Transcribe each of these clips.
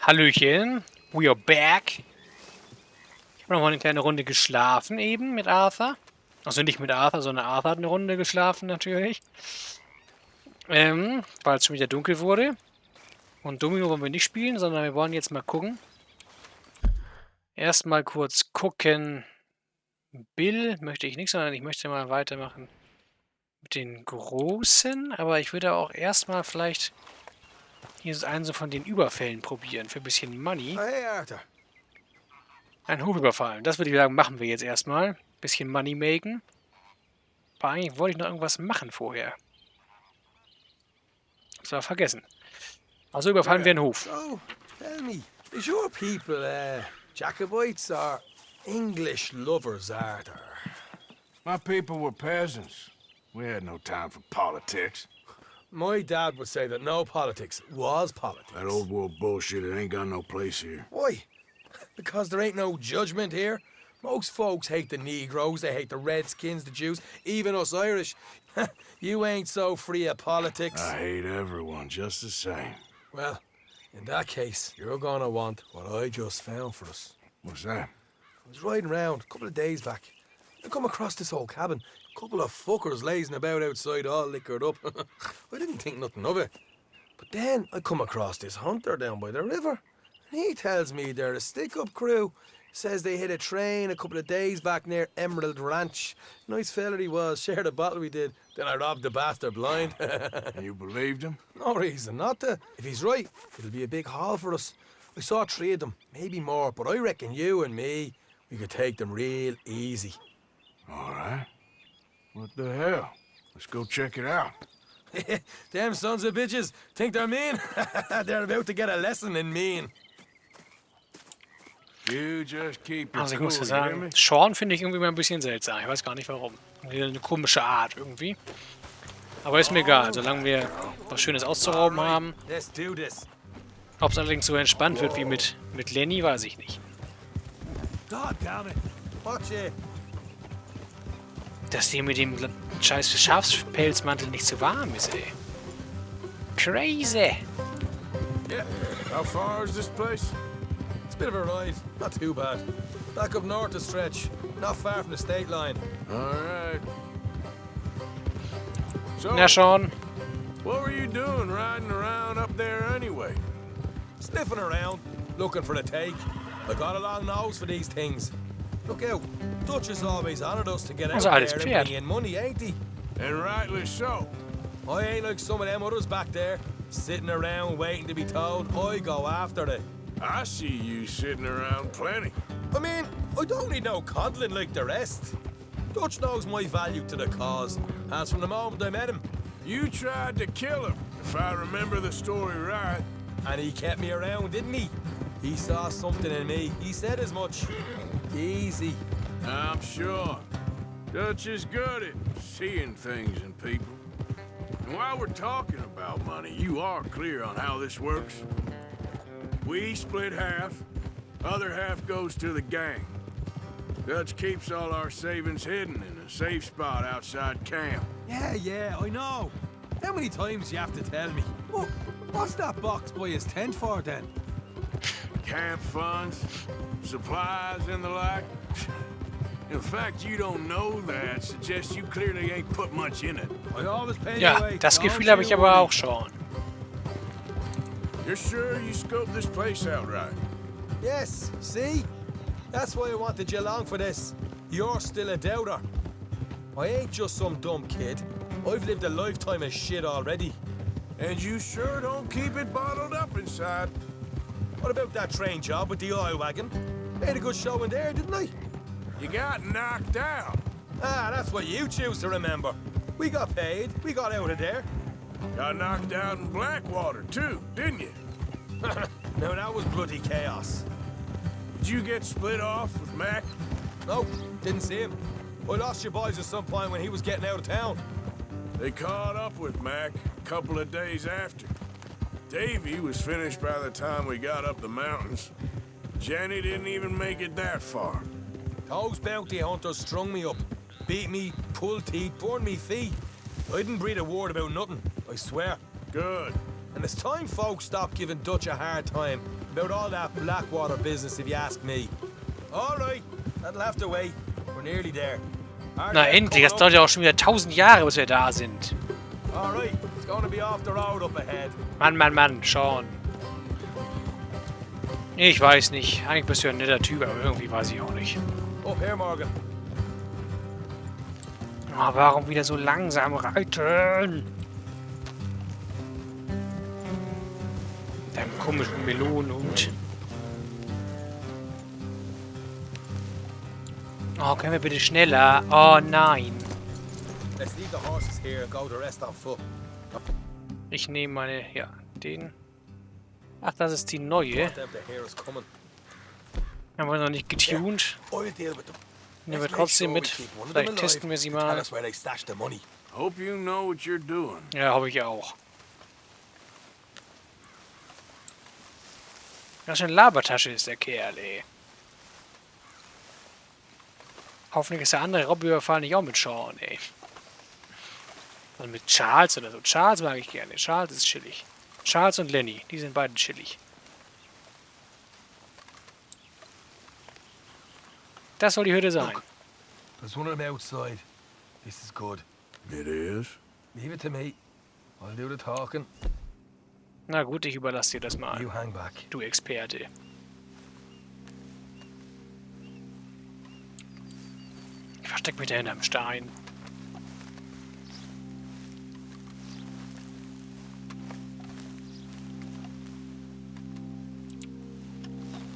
Hallöchen, we are back. Ich habe noch mal eine kleine Runde geschlafen eben mit Arthur. Also nicht mit Arthur, sondern Arthur hat eine Runde geschlafen natürlich. Weil es schon wieder dunkel wurde. Und Domino wollen wir nicht spielen, sondern wir wollen jetzt mal gucken. Erstmal kurz gucken. Bill möchte ich nicht, sondern ich möchte mal weitermachen mit den Großen. Aber ich würde auch erstmal vielleicht hier einen so von den Überfällen probieren für ein bisschen Money. Hey, Arthur. Ein Hof überfallen. Das würde ich sagen, machen wir jetzt erstmal. Bisschen Money maken. Aber eigentlich wollte ich noch irgendwas machen vorher. Das war vergessen. Also überfallen wir einen Hof. So, tell me, is your people, Jacobites or English lovers, Arthur? My people were peasants. We had no time for politics. My dad would say that no politics was politics. That old world bullshit, it ain't got no place here. Why? Because there ain't no judgment here. Most folks hate the Negroes, they hate the Redskins, the Jews, even us Irish. You ain't so free of politics. I hate everyone just the same. Well, in that case, you're gonna want what I just found for us. What's that? I was riding around a couple of days back. I come across this old cabin. A couple of fuckers lazing about outside all liquored up. I didn't think nothing of it. But then I come across this hunter down by the river. And he tells me they're a stick-up crew. Says they hit a train a couple of days back near Emerald Ranch. Nice fella he was, shared a bottle we did. Then I robbed the bastard blind. And you believed him? No reason not to. If he's right, it'll be a big haul for us. I saw 3 of them, maybe more, but I reckon you and me, we could take them real easy. All right. What the hell? Let's go check it out. Them sons of bitches think they're mean. They're about to get a lesson in mean. You just keep your Also ich cool, muss ja you hear sagen, me? Sean finde ich irgendwie mal ein bisschen seltsam. Ich weiß gar nicht warum. Eine komische Art irgendwie. Aber ist mir egal, solange wir was Schönes auszurauben haben. Let's do this. Ob es allerdings so entspannt wird wie mit Lenny, weiß ich nicht. God damn it. Watch it. Dass dir mit dem scheiß Schafspelzmantel nicht zu warm ist, ey. Crazy. Yeah. How far is this place? It's a bit of a ride. Not too bad. Back up north a stretch. Not far from the state line. All right. So, Na Sean. what were you doing riding around up there anyway? Sniffing around, looking for the take. I got a long nose for these things. Look out. Dutch has always honoured us to get out Also altes there and Pferd. bring in money, ain't he? And rightly so. I ain't like some of them others back there, sitting around waiting to be told. I go after it. I see you sitting around plenty. I mean, I don't need no coddling like the rest. Dutch knows my value to the cause, as from the moment I met him. You tried to kill him, if I remember the story right. And he kept me around, didn't he? He saw something in me. He said as much. Easy. I'm sure. Dutch is good at seeing things in people. And while we're talking about money, you are clear on how this works. We split half, other half goes to the gang. Dutch keeps all our savings hidden in a safe spot outside camp. Yeah, I know. How many times you have to tell me? Well, what's that box by his tent for then? Camp funds, supplies, and the like. The fact you don't know that suggests you clearly ain't put much in it. I always pay Ja, away. das Don't Gefühl habe ich you aber worry. auch schon. You're sure you scoped this place out right? Yes, see? That's why I wanted you along for this. You're still a doubter. I ain't just some dumb kid. I've lived a lifetime of shit already. And you sure don't keep it bottled up inside. What about that train job with the oil wagon? Made a good show in there, didn't I? You got knocked out. Ah, that's what you choose to remember. We got paid. We got out of there. Got knocked out in Blackwater, too, didn't you? Now that was bloody chaos. Did you get split off with Mac? Nope, didn't see him. I lost your boys at some point when he was getting out of town. They caught up with Mac a couple of days after. Davy was finished by the time we got up the mountains. Jenny didn't even make it that far. Those bounty hunters strung me up. Beat me, pulled teeth, burned me feet. I didn't breathe a word about nothing, I swear. Good. And it's time folks stop giving Dutch a hard time about all that Blackwater business, if you ask me. All right, that'll have to wait. We're nearly there. Na endlich, das dauert ja auch schon wieder 1000 Jahre, bis wir da sind. All right, it's going to be off the road up ahead. Mann, Sean. Ich weiß nicht. Eigentlich bist du ja ein netter Typ, aber irgendwie weiß ich auch nicht. Up here, Morgan. Oh, warum wieder so langsam reiten? Deinem komischen Melonenhut. Oh, können wir bitte schneller? Oh nein. Let's leave the horses here and go the rest on foot. Ich nehme meine, ja, den. Ach, das ist die neue. Them to hear us coming. Haben wir noch nicht getuned. I'll deal with them. Nehmen wir trotzdem mit. Vielleicht testen wir sie Tell mal. us where they stashed the money. Hope you know what you're doing. Ja, hoffe ich auch. Was für eine Labertasche ist der Kerl, ey. Hoffentlich ist der andere Raubüberfall nicht auch mit Sean, ey. Und mit Charles oder so. Charles mag ich gerne. Charles ist chillig. Charles und Lenny, die sind beide chillig. Das soll die Hütte sein. Look, there's one of them outside. This is good. It is? Leave it to me. I'll do the talking. Na gut, ich überlasse dir das mal, You hang back. du Experte. Ich versteck mich da hinterm Stein.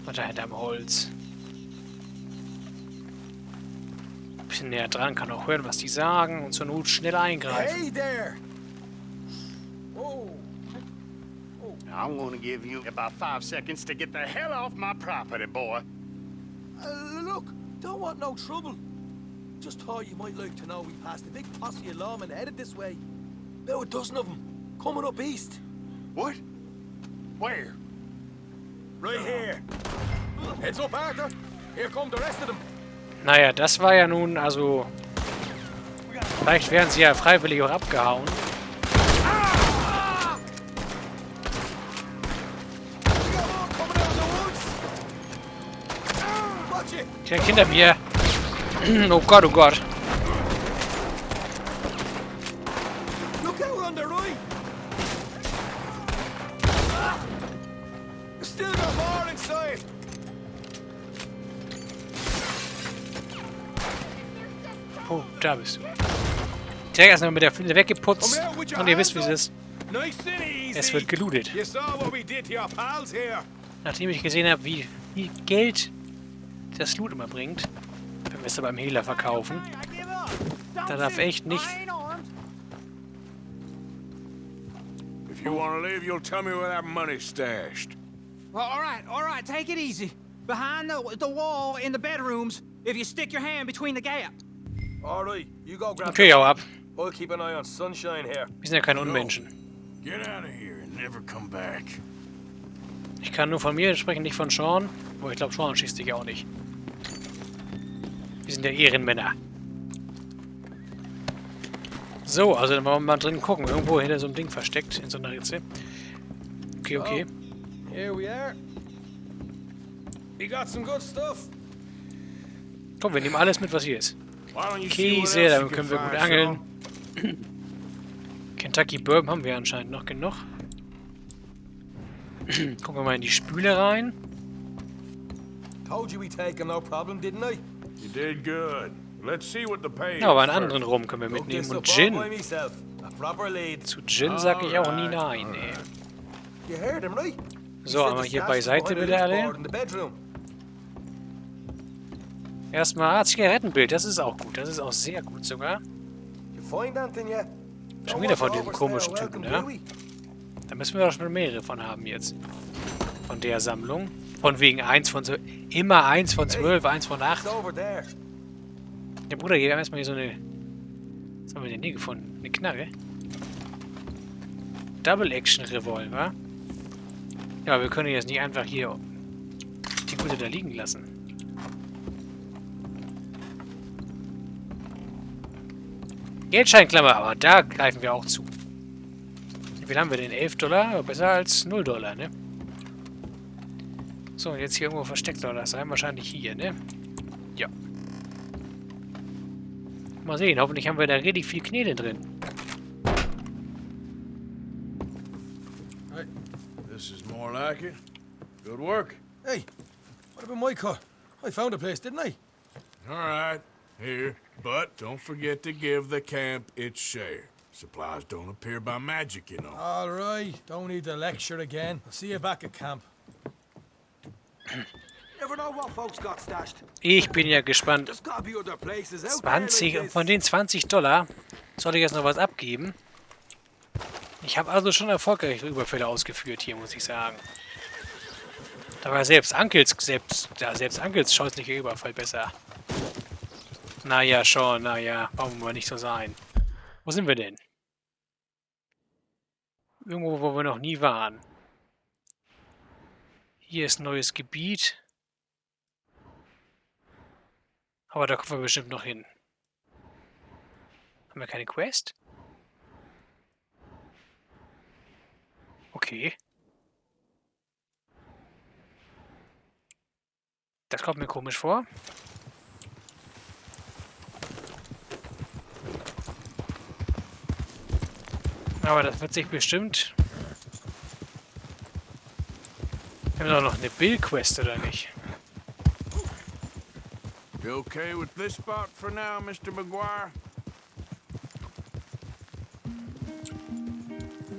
Und da hinterm Holz. Ein bisschen näher dran, kann auch hören, was die sagen und zur Not schnell eingreifen. Hey there! Oh. I'm gonna give you about 5 seconds to get the hell off my property, boy. Look, don't want no trouble. Just thought you might like to know we passed a big posse of lawmen headed this way. About a dozen of them, coming up east. What? Where? Right here. Heads up, Arthur. Here come the rest of them. Naja, das war ja nun, also... Vielleicht wären sie ja freiwillig auch abgehauen. Kein Kind mir. Oh Gott, oh Gott. Look out on the right. Still got more inside. Oh, da bist du. Direkt erstmal mit der Flinte weggeputzt. Und ihr wisst, wie es ist. Nice and easy. Es wird gelootet. You saw what we did to your pals here. Nachdem ich gesehen habe, wie viel Geld das Loot immer bringt, wenn wir es da beim Hehler verkaufen, da darf echt nicht... If you want to leave, you'll tell me where that money's stashed. Well, all right, take it easy. Behind the wall in the bedrooms, if you stick your hand between the gap. All right, you go grab. Okay, hau ab. I'll keep an eye on Sunshine here. Wir sind ja keine Unmenschen. Get out of here and never come back. Ich kann nur von mir sprechen, nicht von Sean. Aber ich glaube, Sean schießt dich auch nicht. Wir sind ja Ehrenmänner. So, also dann wollen wir mal drin gucken. Irgendwo hinter so einem Ding versteckt, in so einer Ritze. Okay, okay. Oh, here we are. We got some good stuff. Komm, wir nehmen alles mit, was hier ist. Why don't you see what Käse, else you damit can können wir gut find, angeln. Sean? Kentucky Bourbon haben wir anscheinend noch genug. Gucken wir mal in die Spüle rein. Told you we'd take him, no problem, didn't I? You did good. Let's see what the pay is Ja, aber einen first. anderen Rum können wir Look mitnehmen. this Und up all Gin. by myself. A proper lead. Zu Gin sag ich auch nie nein, ey. You heard him, right? So, einmal hier beiseite bitte alle. In the bedroom. Erstmal Zigarettenbild, das ist auch gut. Das ist auch sehr gut sogar. You find anything yet? Schon wieder von diesem komischen Typen, ja? Da müssen wir doch schon mehrere von haben jetzt. Von der Sammlung. Von wegen 1 von 12. Immer 1 von 12, 1 von 8. It's over there. Der Bruder, hier haben wir erstmal hier so eine... Was haben wir denn hier gefunden? Eine Knarre? Double-Action-Revolver. Ja, aber wir können jetzt nicht einfach hier die Gute da liegen lassen. Geldscheinklammer, aber da greifen wir auch zu. viel haben wir denn? 11 Dollar? Ja, besser als 0 Dollar, ne? So, und jetzt hier irgendwo versteckt soll das sein. Wahrscheinlich hier, ne? Ja. Mal sehen. Hoffentlich haben wir da richtig viel Knete drin. Hey, this is more like it. Good work. Hey, what about my cut? I found a place, didn't I? All right, here. But don't forget to give the camp its share. Supplies don't appear by magic, you know. All right, don't need to lecture again. I'll see you back at camp. Never know what folks got stashed. Ich bin ja gespannt. There's gotta be other places out 20, there und like von this. den 20 Dollar soll ich jetzt noch was abgeben. Ich habe also schon erfolgreiche Überfälle ausgeführt hier, muss ich sagen. Da war selbst Uncles scheußlicher Überfall besser. Naja, schon, naja, brauchen wir nicht so sein. Wo sind wir denn? Irgendwo, wo wir noch nie waren. Hier ist ein neues Gebiet. Aber da kommen wir bestimmt noch hin. Haben wir keine Quest? Okay. Das kommt mir komisch vor. Aber das wird sich bestimmt... Wir haben doch noch eine Bill-Quest, oder nicht? You okay with this spot for now, Mr. McGuire?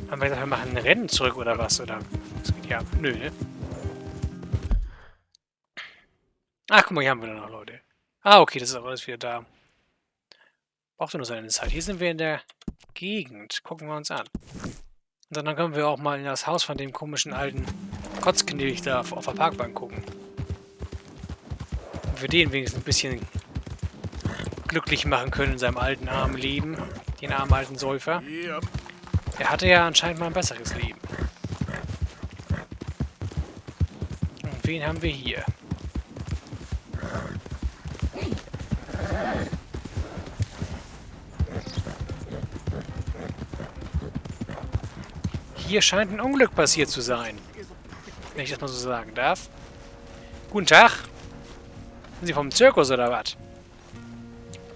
Haben wir gesagt, wir machen ein Rennen zurück, oder was? Oder? Das geht ja... Nö, ne? Ach, guck mal, hier haben wir noch Leute. Ah, okay, das ist aber alles wieder da. Braucht nur seine Zeit. Hier sind wir in der Gegend. Gucken wir uns an. Und dann können wir auch mal in das Haus von dem komischen alten Kotzknilch da auf der Parkbank gucken. Und wir den wenigstens ein bisschen glücklich machen können in seinem alten, armen Leben. Den armen alten Säufer. Yep. Er hatte ja anscheinend mal ein besseres Leben. Und wen haben wir hier? Hier scheint ein Unglück passiert zu sein. Wenn ich das mal so sagen darf. Guten Tag. Sind Sie vom Zirkus oder was?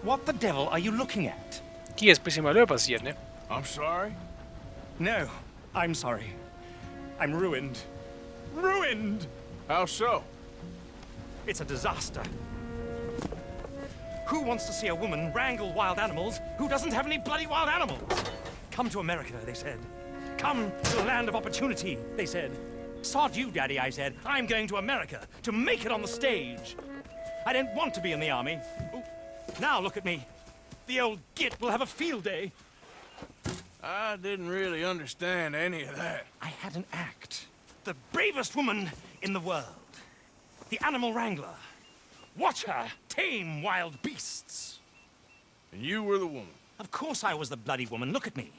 What the devil are you looking at? Hier ist ein bisschen Malheur passiert, ne? I'm sorry. No, I'm sorry. I'm ruined. Ruined! How so? It's a disaster. Who wants to see a woman wrangle wild animals who doesn't have any bloody wild animals? Come to America, they said. Come to the land of opportunity, they said. Sod you, Daddy, I said. I'm going to America to make it on the stage. I don't want to be in the army. Ooh, now look at me. The old git will have a field day. I didn't really understand any of that. I had an act. The bravest woman in the world. The animal wrangler. Watch her tame wild beasts. And you were the woman. Of course I was the bloody woman. Look at me.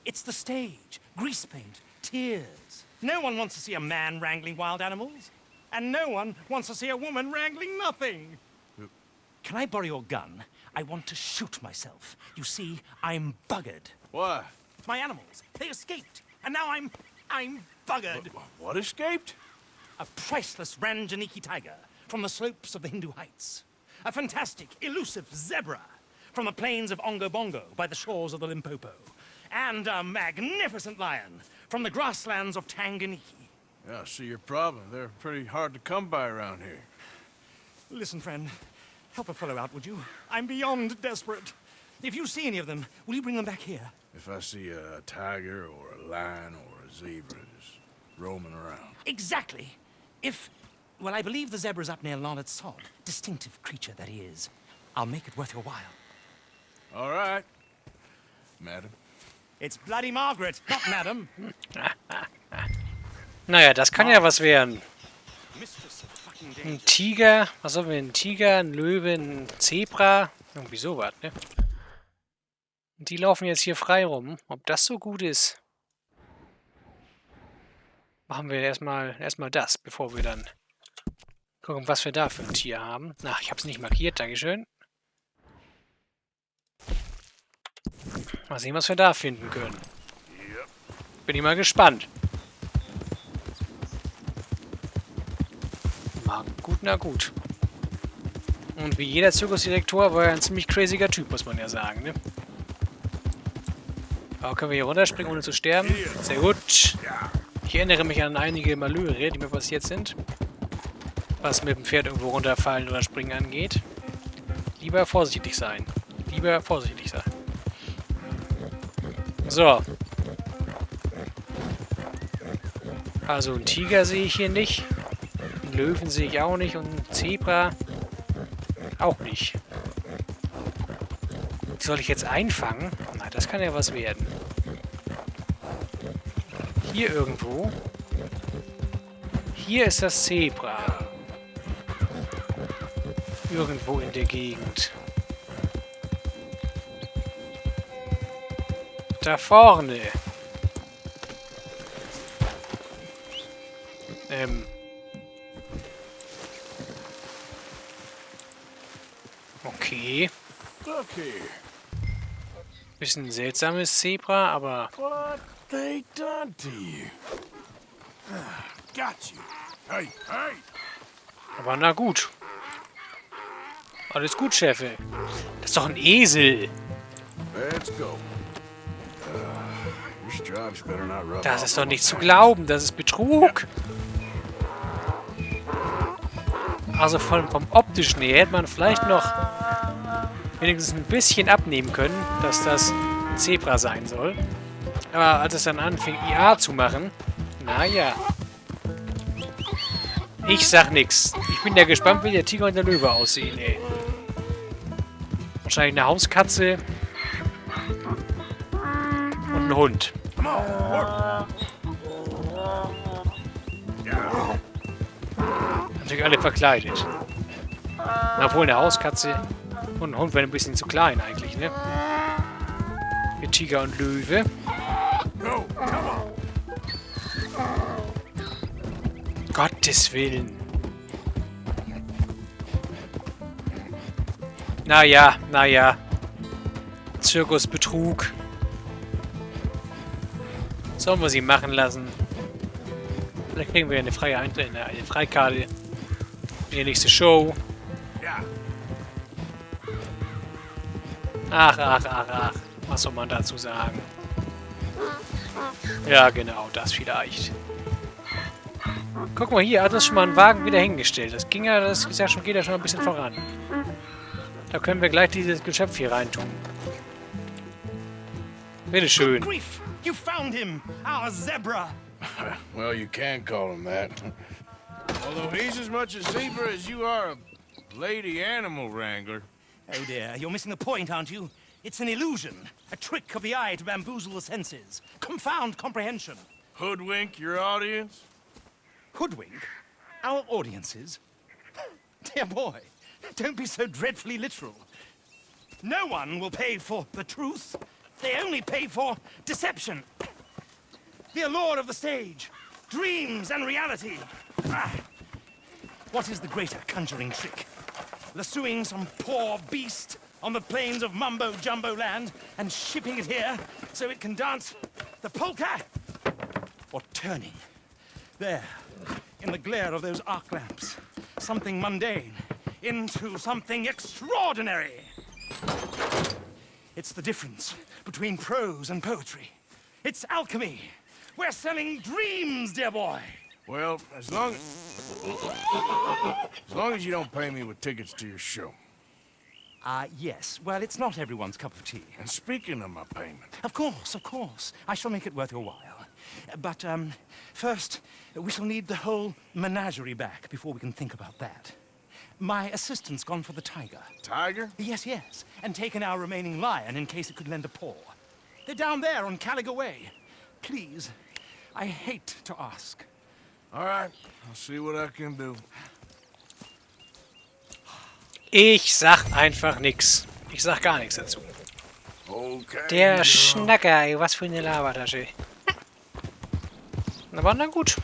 It's the stage. Grease paint. Tears. No one wants to see a man wrangling wild animals. And no one wants to see a woman wrangling nothing. Can I borrow your gun? I want to shoot myself. You see, I'm buggered. Why? My animals, they escaped. And now I'm buggered. What escaped? A priceless Ranjaniki tiger from the slopes of the Hindu Heights. A fantastic, elusive zebra from the plains of Ongo Bongo by the shores of the Limpopo. And a magnificent lion from the grasslands of Tanganyika. Yeah, I see your problem. They're pretty hard to come by around here. Listen, friend, help a fellow out, would you? I'm beyond desperate. If you see any of them, will you bring them back here? If I see a tiger or a lion or a zebra just roaming around. Exactly. Well, I believe the zebra's up near Larned Sod. Distinctive creature that he is. I'll make it worth your while. All right, madam. It's bloody Margaret, not madam. Naja, das kann ja was werden. Mistress of fucking Ein danger. Tiger, was haben wir? Ein Tiger, ein Löwe, ein Zebra. Irgendwie sowas, ne? Und die laufen jetzt hier frei rum. Ob das so gut ist? Machen wir erstmal das, bevor wir dann gucken, was wir da für ein Tier haben. Ach, ich habe es nicht markiert, dankeschön. Mal sehen, was wir da finden können. Bin ich mal gespannt. Na gut, na gut. Und wie jeder Zirkusdirektor war er ein ziemlich craziger Typ, muss man ja sagen, ne? Aber können wir hier runterspringen, ohne zu sterben? Sehr gut. Ich erinnere mich an einige Malöre, die mir passiert sind. Was mit dem Pferd irgendwo runterfallen oder springen angeht. Lieber vorsichtig sein. Lieber vorsichtig sein. So. Also einen Tiger sehe ich hier nicht. Einen Löwen sehe ich auch nicht. Und einen Zebra auch nicht. Soll ich jetzt einfangen? Na, das kann ja was werden. Hier irgendwo. Hier ist das Zebra. Irgendwo in der Gegend. Da vorne. Okay. Look here. Bisschen seltsames Zebra, aber... What they done to you? Got you. Hey, hey! Aber na gut. Alles gut, Chefe. Das ist doch ein Esel. Let's go. Your stripes better not rub Das off ist doch on nicht my zu pants. glauben. Das ist Betrug. Also vom optischen her hätte man vielleicht noch wenigstens ein bisschen abnehmen können, dass das ein Zebra sein soll. Aber als es dann anfing, IA zu machen, naja. Ich sag nix. Ich bin ja gespannt, wie der Tiger und der Löwe aussehen, ey. Wahrscheinlich eine Hauskatze und ein Hund. Natürlich alle verkleidet. Obwohl eine Hauskatze und ein Hund wäre ein bisschen zu klein eigentlich, ne? Für Tiger und Löwe. Go, come on. Gottes Willen. Naja, naja. Zirkusbetrug. Sollen wir sie machen lassen? Vielleicht kriegen wir eine freie eine Freikarte für die nächste Show. Ja. Ach. Was soll man dazu sagen? Ja, genau, das vielleicht. Guck mal, hier hat es schon mal einen Wagen wieder hingestellt. Das ging ja, das ist ja schon, geht ja schon ein bisschen voran. Da können wir gleich dieses Geschöpf hier reintun. Bitteschön. Grief! You found him! Our zebra! Well, you can call him that. Although he's as much a zebra as you are a lady animal wrangler. Oh dear, you're missing the point, aren't you? It's an illusion. A trick of the eye to bamboozle the senses. Confound comprehension. Hoodwink your audience? Hoodwink? Our audiences? Dear boy, don't be so dreadfully literal. No one will pay for the truth. They only pay for deception. The allure of the stage. Dreams and reality. Ah. What is the greater conjuring trick? Lassoing some poor beast on the plains of mumbo-jumbo land and shipping it here so it can dance the polka? Or turning there, in the glare of those arc lamps, something mundane into something extraordinary. It's the difference between prose and poetry. It's alchemy. We're selling dreams, dear boy. Well, as long as you don't pay me with tickets to your show. Yes. Well, it's not everyone's cup of tea. And speaking of my payment, Of course. I shall make it worth your while. But, first, we shall need the whole menagerie back before we can think about that. My assistant's gone for the tiger. Tiger? Yes, and taken our remaining lion in case it could lend a paw. They're down there on Caliga Way. Please, I hate to ask. All right, I'll see what I can do. Ich sag einfach nix. Ich sag gar nichts dazu. Okay. Der Schnacker, ey, was für eine Labertasche. Aber na gut.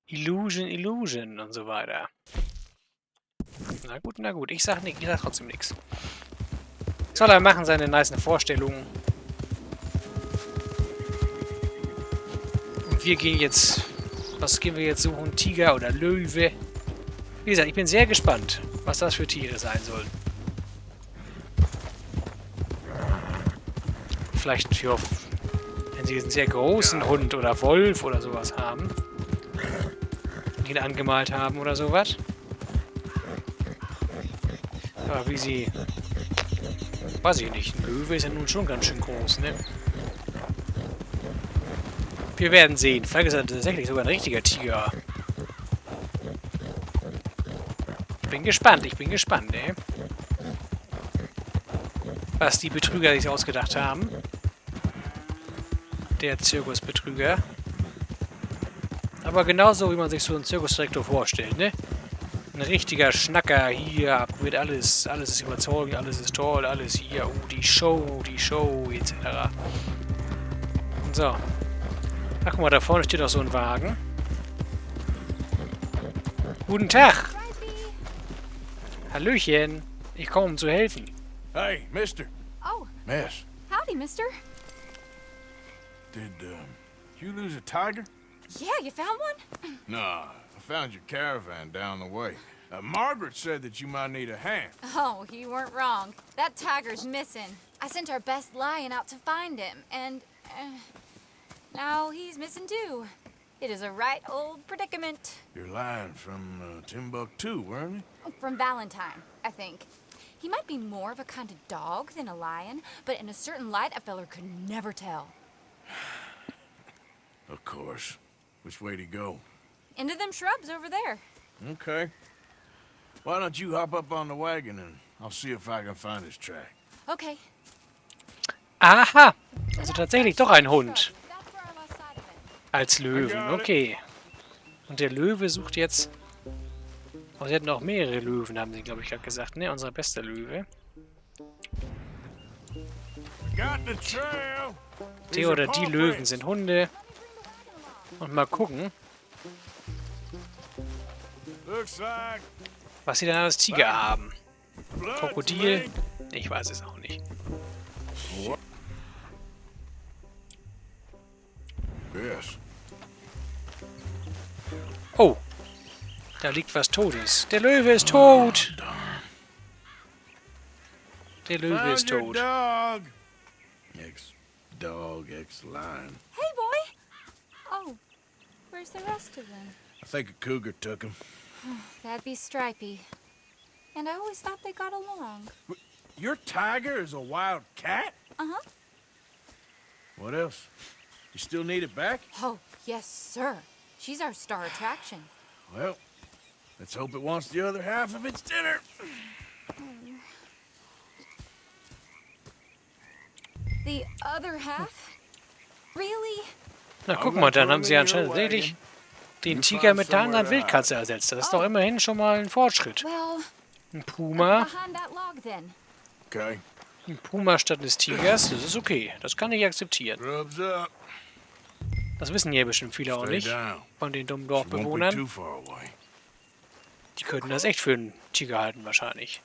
Illusion und so weiter. Na gut. Ich sag trotzdem nichts. Soll er machen, seine nice Vorstellungen. wir gehen jetzt... Was gehen wir jetzt suchen? Tiger oder Löwe? Wie gesagt, ich bin sehr gespannt, was das für Tiere sein sollen. Vielleicht für... Wenn sie einen sehr großen Hund oder Wolf oder sowas haben. Die ihn angemalt haben oder sowas. Aber wie sie... Weiß ich nicht. Ein Löwe ist ja nun schon ganz schön groß, ne? Wir werden sehen. Vielleicht ist er tatsächlich sogar ein richtiger Tiger. Ich bin gespannt, ey. Was die Betrüger sich ausgedacht haben. Der Zirkusbetrüger. Aber genauso, wie man sich so einen Zirkusdirektor vorstellt, ne? Ein richtiger Schnacker, hier wird alles ist überzeugend, alles ist toll, alles hier, die Show, etc. So. Ach, guck mal, da vorne steht auch so ein Wagen. Guten Tag! Hallöchen! Ich komme, um zu helfen. Hey, mister. Oh, Miss, howdy, mister. did you lose a tiger? Yeah, you found one? Nah, I found your caravan down the way. Margaret said that you might need a hand. Oh, you weren't wrong. That tiger's missing. I sent our best lion out to find him, and now he's missing too. It is a right old predicament. You're lying from Timbuktu, weren't you? From Valentine, I think. He might be more of a kind of dog than a lion, but in a certain light, a feller could never tell. Of course. Which way to go? Into them shrubs over there. Okay. Why don't you hop up on the wagon and I'll see if I can find his track. Okay. Aha! Also tatsächlich doch ein Hund. That's where I lost sight of it. Als Löwen, okay. Und der Löwe sucht jetzt... Oh, sie hatten auch mehrere Löwen, haben sie, glaube ich, gerade gesagt, ne? Unser bester Löwe. Got the trail. Der oder die Löwen sind Hunde. Und mal gucken, Looks like was sie dann als Tiger haben. Krokodil? Ich weiß es auch nicht. Yes. Oh! Da liegt was Totes. Der Löwe ist tot! Der Löwe ist Found your tot. dog. Ex-dog, ex-lion. Hey, boy! Oh, where's the rest of them? I think a cougar took him. That'd be Stripey. And I always thought they got along. Your tiger is a wild cat? Uh-huh. What else? You still need it back? Oh, yes, sir. She's our star attraction. Well, let's hope it wants the other half of its dinner. The other half? Really? Na, guck mal, dann haben sie anscheinend tatsächlich den Tiger mit einer anderen Wildkatze ersetzt. Das ist doch immerhin schon mal ein Fortschritt. Well, Ein Puma. behind that log then. Okay. Ein Puma statt des Tigers, das ist okay. Das kann ich akzeptieren. Rubs up. Das wissen hier bestimmt viele auch Stay nicht. down. Von den dummen She won't be Dorfbewohnern. too far away. Die könnten das echt für einen Tiger halten, wahrscheinlich.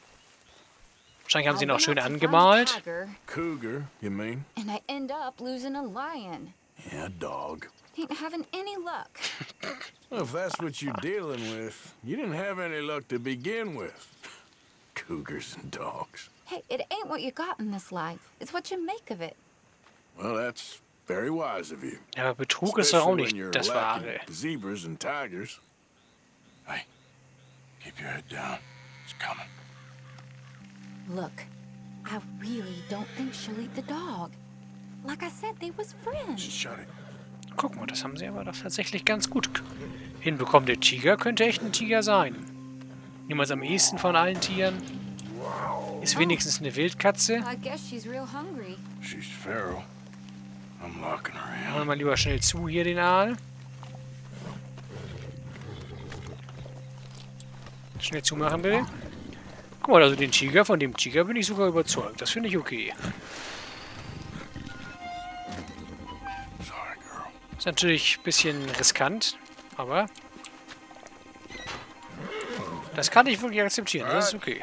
Wahrscheinlich haben sie ihn I'll auch schön win out to find angemalt. a tiger, Cougar, you mean? and I end up losing a lion. Yeah, dog. Ain't having any luck. Well, if that's what you're dealing with, you didn't have any luck to begin with. Cougars and dogs. Hey, it ain't what you got in this life. It's what you make of it. Well, that's very wise of you. Ja, aber Betrug ist doch auch Especially nicht when you're das lacking Wahre. zebras and tigers. Hey, keep your head down. It's coming. Look, I really don't think she'll eat the dog. Like I said, they was friends. Just shut it. Guck mal, das haben sie aber doch tatsächlich ganz gut hinbekommen. Der Tiger könnte echt ein Tiger sein. Niemals am ehesten von allen Tieren. Ist wenigstens eine Wildkatze. I guess she's real hungry. She's feral. I'm locking her in. Machen wir mal lieber schnell zu hier den Aal. Schnell zumachen bitte. Guck mal, also den Tiger, von dem Tiger bin ich sogar überzeugt. Das finde ich okay. Sorry, girl. Ist natürlich ein bisschen riskant, aber das kann ich wirklich akzeptieren. Das ist okay.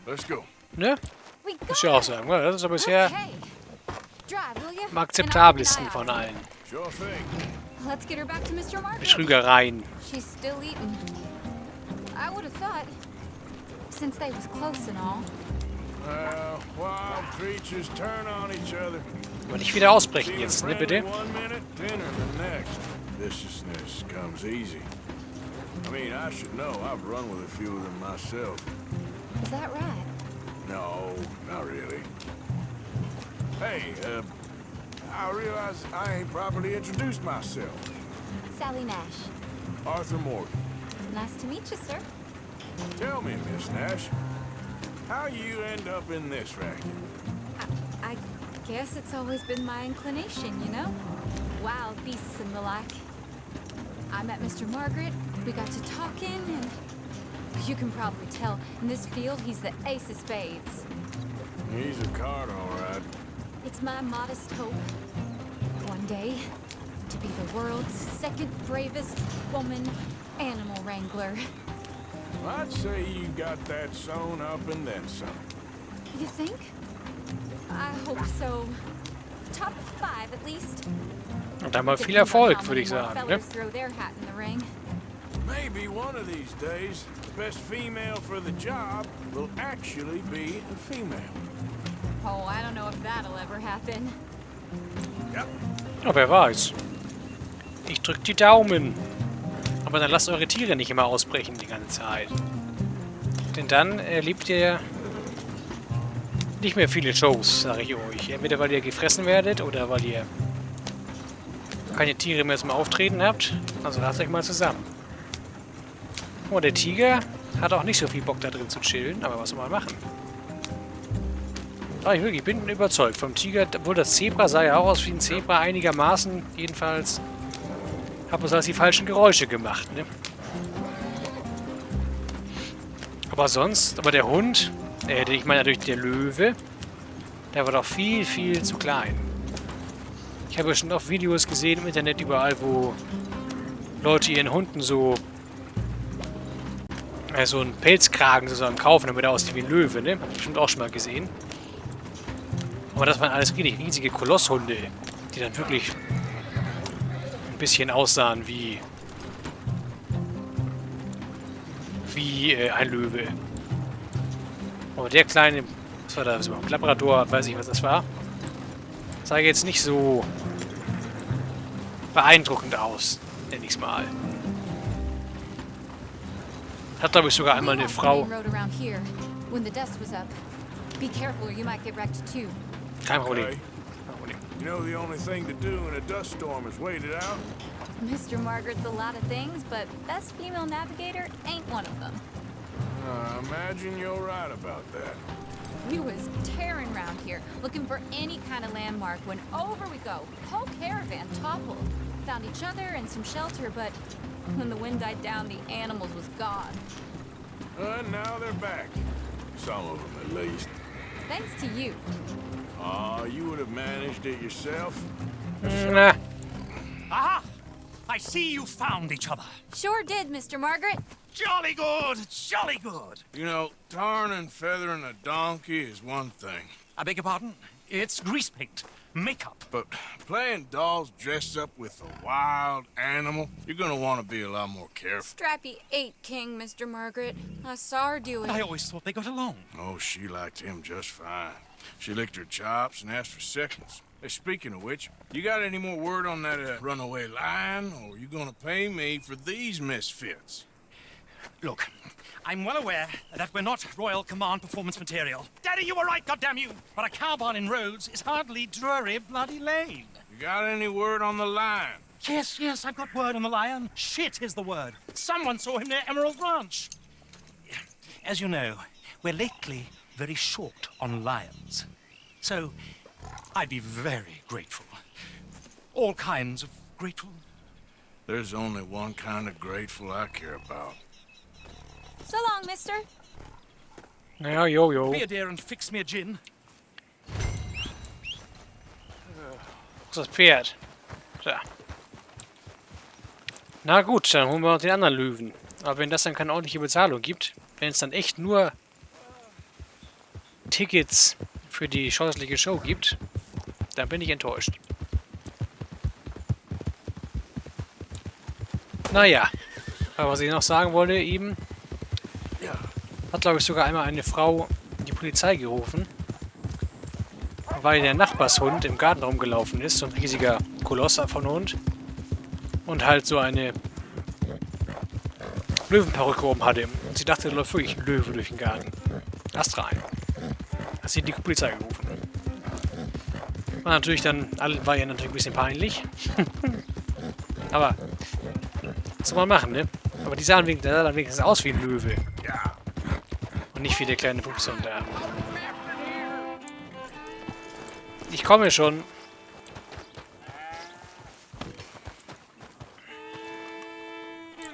Let's go. Ne? We got Muss ich auch sagen. Ja, das ist aber bisher Okay. Drive, will you? am akzeptabelsten von allen. Sure thing. Let's get her back to Mr. Margaret. Betrügereien. She's still eating. I would have thought, since they was close and all. Well, wild creatures turn on each other. Aber nicht wieder ausbrechen Seem jetzt, ne, friendly bitte? one minute, dinner the next. Viciousness comes easy. I mean, I should know. I've run with a few of them myself. Is that right? No, not really. Hey, I realize I ain't properly introduced myself. Sally Nash. Arthur Morgan. Nice to meet you, sir. Tell me, Miss Nash, how you end up in this racket? I guess it's always been my inclination, you know? Wild beasts and the like. I met Mr. Margaret, we got to talking, and you can probably tell, in this field, he's the ace of spades. He's a card, all right. It's my modest hope, one day, to be the world's second bravest woman animal wrangler. I'd say you got that sewn up and then some. You think? I hope so. Top 5 at least. Und dann mal viel Depends on Erfolg, how würde ich many more sagen, ne? fellers throw their hat in the ring. Maybe one of these days, the best female for the job will actually be a female. Oh, I don't know if that'll ever happen. Yep. Ja, wer weiß. Ich drück die Daumen. Aber dann lasst eure Tiere nicht immer ausbrechen die ganze Zeit. Denn dann erlebt ihr nicht mehr viele Shows, sage ich euch. Entweder weil ihr gefressen werdet oder weil ihr keine Tiere mehr zum Auftreten habt. Also lasst euch mal zusammen. Oh, der Tiger hat auch nicht so viel Bock da drin zu chillen, aber was soll man machen? Ah, ich bin überzeugt vom Tiger, obwohl das Zebra sah ja auch aus wie ein Zebra, einigermaßen jedenfalls. Hab bloß die falschen Geräusche gemacht, ne? Aber sonst, aber der Hund, ich meine natürlich der Löwe, der war doch viel, viel zu klein. Ich habe ja schon oft Videos gesehen im Internet überall, wo Leute ihren Hunden so einen Pelzkragen zusammen kaufen, damit er aussieht wie ein Löwe, ne? Hab ich bestimmt auch schon mal gesehen. Aber das waren alles richtig riesige Kolosshunde, die dann wirklich ein bisschen aussahen wie ein Löwe. Aber der kleine, was war das, ein Labrador, weiß ich was das war, sah jetzt nicht so beeindruckend aus, nenne ich es mal. Hat, glaube ich, sogar einmal eine Frau. Kein Problem. Okay. You know the only thing to do in a dust storm is wait it out? Mr. Margaret's a lot of things, but best female navigator ain't one of them. I imagine you're right about that. We was tearing around here, looking for any kind of landmark when over we go. Whole caravan toppled. Found each other and some shelter, but when the wind died down, the animals was gone. And now they're back. Some of them, at least. Thanks to you. Aw, you would have managed it yourself. Na, Aha! I see you found each other. Sure did, Mr. Margaret. Jolly good, jolly good. You know, tarring and feathering a donkey is one thing. I beg your pardon? It's grease paint, makeup. But playing dolls dressed up with a wild animal, you're gonna want to be a lot more careful. Strappy ate King, Mr. Margaret. I saw her do it. I always thought they got along. Oh, she liked him just fine. She licked her chops and asked for seconds. Hey, speaking of which, you got any more word on that runaway lion, or you gonna pay me for these misfits? Look, I'm well aware that we're not Royal Command performance material. Daddy, you were right, goddamn you! But a cowbarn in Rhodes is hardly Drury Bloody Lane. You got any word on the lion? Yes, I've got word on the lion. Shit is the word. Someone saw him near Emerald Ranch. As you know, we're lately very short on lions. So, I'd be very grateful. All kinds of grateful. There's only one kind of grateful I care about. So long, mister. naja, jo. Be a dear and fix me a gin. Das ist das Pferd. So. Na gut, dann holen wir uns den anderen Löwen. Aber wenn das dann keine ordentliche Bezahlung gibt, wenn es dann echt nur Tickets für die scheußliche Show gibt, dann bin ich enttäuscht. Naja. Aber was ich noch sagen wollte eben, hat glaube ich sogar einmal eine Frau die Polizei gerufen, weil der Nachbarshund im Garten rumgelaufen ist, so ein riesiger Kolosser von Hund, und halt so eine Löwenperücke oben hatte. Und sie dachte, da läuft wirklich ein Löwe durch den Garten. Astral. Hat sie die Polizei gerufen. War natürlich dann, war ja natürlich ein bisschen peinlich. Aber, was soll man machen, ne? Aber die sahen wenigstens aus wie ein Löwe. Und nicht wie der kleine Pupshund da. Ich komme schon.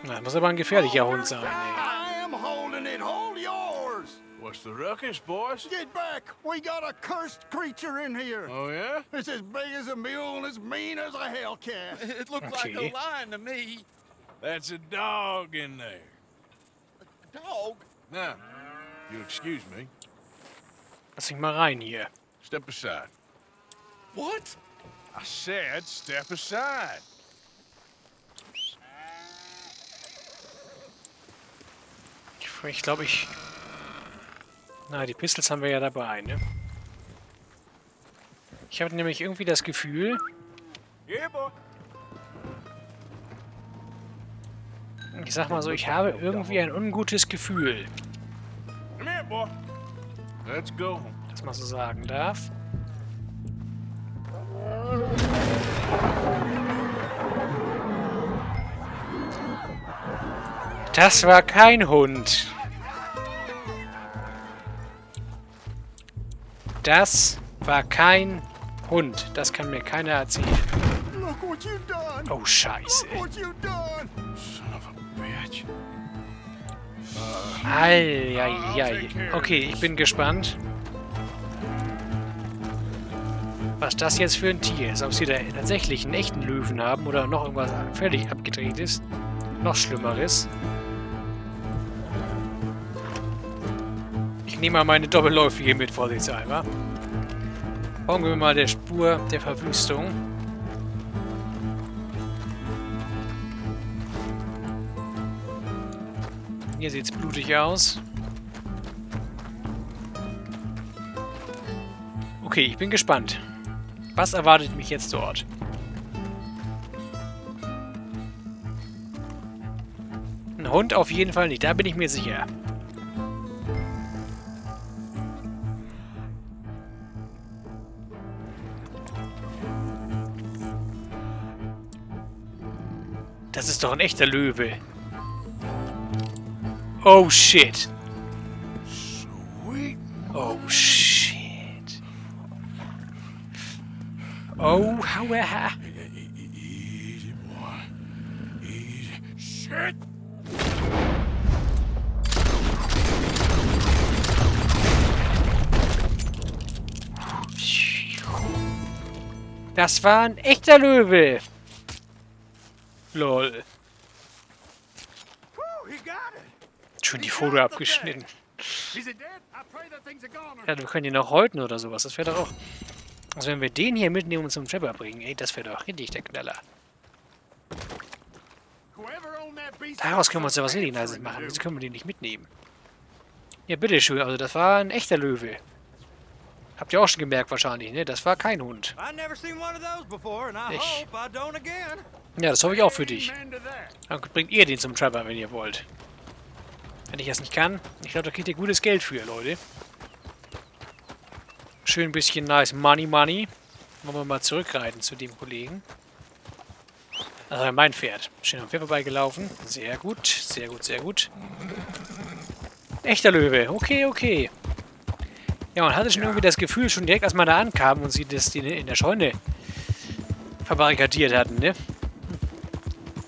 Na, muss aber ein gefährlicher Hund sein, ey. I am holding it. Hold yours. What's the ruckus, boys? Get back. We got a cursed creature in here. Oh, yeah? It's as big as a mule and as mean as a hellcat. It looked like Okay. a lion to me. That's a dog in there. Dog? Now, you'll excuse me. Lass mich mal rein hier. Step aside. What? I said step aside. Ich glaube, Na, die Pistols haben wir ja dabei, ne? Ich habe nämlich irgendwie das Gefühl... Yeah, boy. Ich sag mal so, ich habe irgendwie ein ungutes Gefühl, Come here, boy. Let's go. dass man so sagen darf. Das war kein Hund. Das war kein Hund. Das kann mir keiner erzählen. Look what you done. Oh, Scheiße. Look what you done. Son of a bitch. Eieiei. Okay, ich bin gespannt, was das jetzt für ein Tier ist. Ob sie da tatsächlich einen echten Löwen haben oder noch irgendwas völlig abgedreht ist. Noch Schlimmeres. Ich nehme mal meine Doppelläufige mit, vorsichtshalber. Folgen wir mal der Spur der Verwüstung. Hier sieht es blutig aus. Okay, ich bin gespannt. Was erwartet mich jetzt dort? Ein Hund auf jeden Fall nicht, da bin ich mir sicher. Das ist doch ein echter Löwe. Oh shit. Sweet. Oh shit. Oh, how Easy, boy. Easy. Shit. Das war ein echter Löwe. Lol. Whew, he got it. Schön die Foto abgeschnitten. Is it dead? I pray that thing's a goner. Ja, wir können ihn noch häuten oder sowas. Das wäre doch auch... Also wenn wir den hier mitnehmen und zum Trapper bringen, ey, das wäre doch richtig der Knaller. Whoever owned that beast. Daraus können wir uns ja was richtig Nices machen. Wieso können wir den nicht mitnehmen? Ja, bitteschön. Also das war ein echter Löwe. Habt ihr auch schon gemerkt wahrscheinlich, ne? Das war kein Hund. I never seen one of those before, and I Ich- hope I don't again. Ja, das hoffe ich auch für dich. Amen to that. Dann bringt ihr den zum Trapper, wenn ihr wollt. Wenn ich das nicht kann. Ich glaube, da kriegt ihr gutes Geld für, Leute. Schön ein bisschen nice Money. Wollen wir mal zurückreiten zu dem Kollegen. Also mein Pferd. Schön am Pferd vorbeigelaufen. Sehr gut, sehr gut, sehr gut. Echter Löwe. Okay. Ja, man hatte schon irgendwie das Gefühl, schon direkt als man da ankam und sie das in der Scheune verbarrikadiert hatten, ne?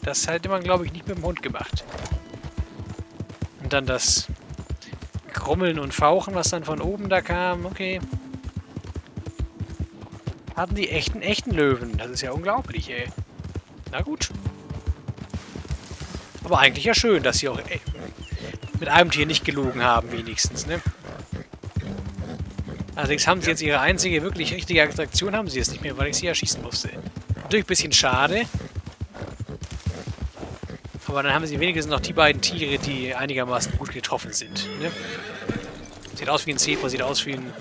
Das hätte man, glaube ich, nicht mit dem Hund gemacht. Und dann das Grummeln und Fauchen, was dann von oben da kam, okay. Hatten die echten Löwen. Das ist ja unglaublich, ey. Na gut. Aber eigentlich ja schön, dass sie auch mit einem Tier nicht gelogen haben, wenigstens, ne? Allerdings haben sie jetzt ihre einzige wirklich richtige Attraktion, haben sie jetzt nicht mehr, weil ich sie erschießen musste. Natürlich ein bisschen schade. Aber dann haben sie wenigstens noch die beiden Tiere, die einigermaßen gut getroffen sind. Ne? Sieht aus wie ein Zebra, sieht aus wie ein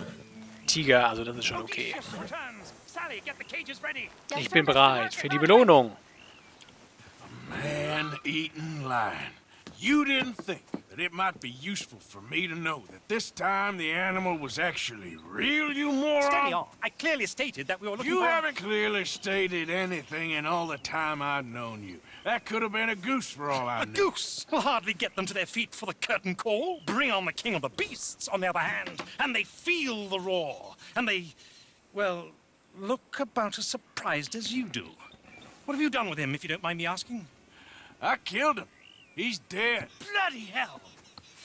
Tiger, also das ist schon okay. Sally, get the cages ready. Ich bin bereit für die Belohnung. Man-eating lion. You didn't think that it might be useful for me to know that this time the animal was actually real, you moron? Steady on. I clearly stated that we were looking You for... haven't clearly stated anything in all the time I've known you. That could have been a goose for all I A knew. goose will hardly get them to their feet for the curtain call. Bring on the king of the beasts, on the other hand, and they feel the roar. And they, well, look about as surprised as you do. What have you done with him, if you don't mind me asking? I killed him. He's dead. Bloody hell!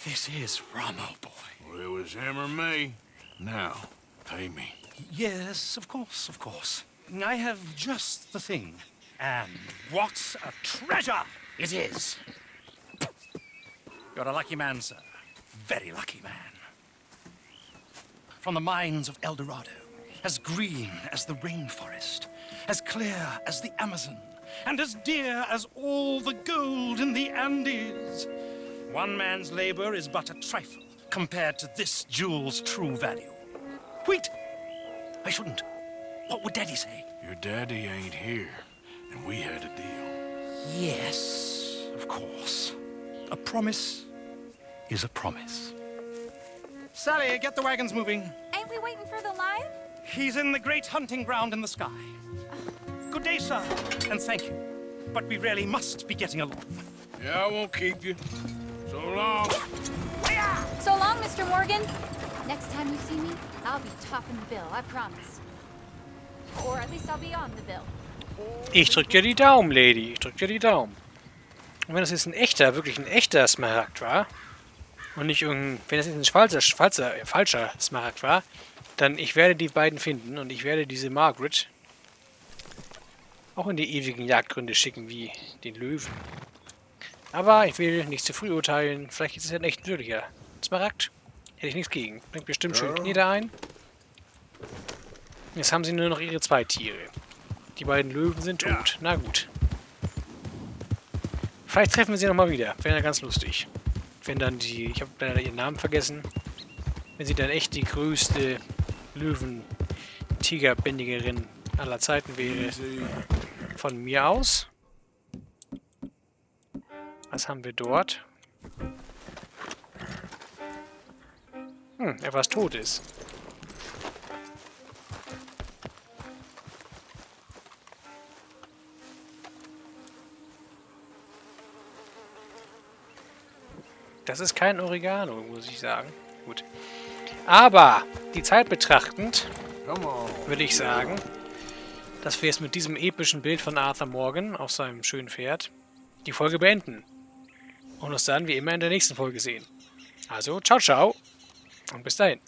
This is Ramo, boy. Well, it was him or me. Now, pay me. Yes, of course, of course. I have just the thing. And what a treasure it is! You're a lucky man, sir. Very lucky man. From the mines of El Dorado, as green as the rainforest, as clear as the Amazon, and as dear as all the gold in the Andes. One man's labor is but a trifle compared to this jewel's true value. Wait! I shouldn't. What would Daddy say? Your daddy ain't here, and we had a deal. Yes, of course. A promise is a promise. Sally, get the wagons moving. Ain't we waiting for the lion? He's in the great hunting ground in the sky. Good day, sir, and thank you. But we really must be getting along. Yeah, I won't keep you. So long. So long, Mr. Morgan. Next time you see me, I'll be topping the bill, I promise. Or at least I'll be on the bill. Ich drück dir die Daumen, Lady. Ich drück dir die Daumen. Und wenn das jetzt ein echter, wirklich ein echter Smaragd war, und nicht irgendein, wenn das jetzt ein falscher Smaragd war, dann ich werde die beiden finden und ich werde diese Margaret auch in die ewigen Jagdgründe schicken, wie den Löwen. Aber ich will nicht zu früh urteilen. Vielleicht ist es ja ein echt würdiger Smaragd. Hätte ich nichts gegen. Bringt bestimmt schön Knete ein. Jetzt haben sie nur noch ihre zwei Tiere. Die beiden Löwen sind tot. Na gut. Vielleicht treffen wir sie nochmal wieder. Wäre ja ganz lustig. Wenn dann die... Ich habe leider ihren Namen vergessen. Wenn sie dann echt die größte Löwen-Tigerbändigerin aller Zeiten wäre. Von mir aus. Was haben wir dort? Etwas Totes. Das ist kein Oregano, muss ich sagen. Gut. Aber, die Zeit betrachtend, würde ich sagen, dass wir jetzt mit diesem epischen Bild von Arthur Morgan auf seinem schönen Pferd die Folge beenden. Und uns dann wie immer in der nächsten Folge sehen. Also, ciao, ciao und bis dahin.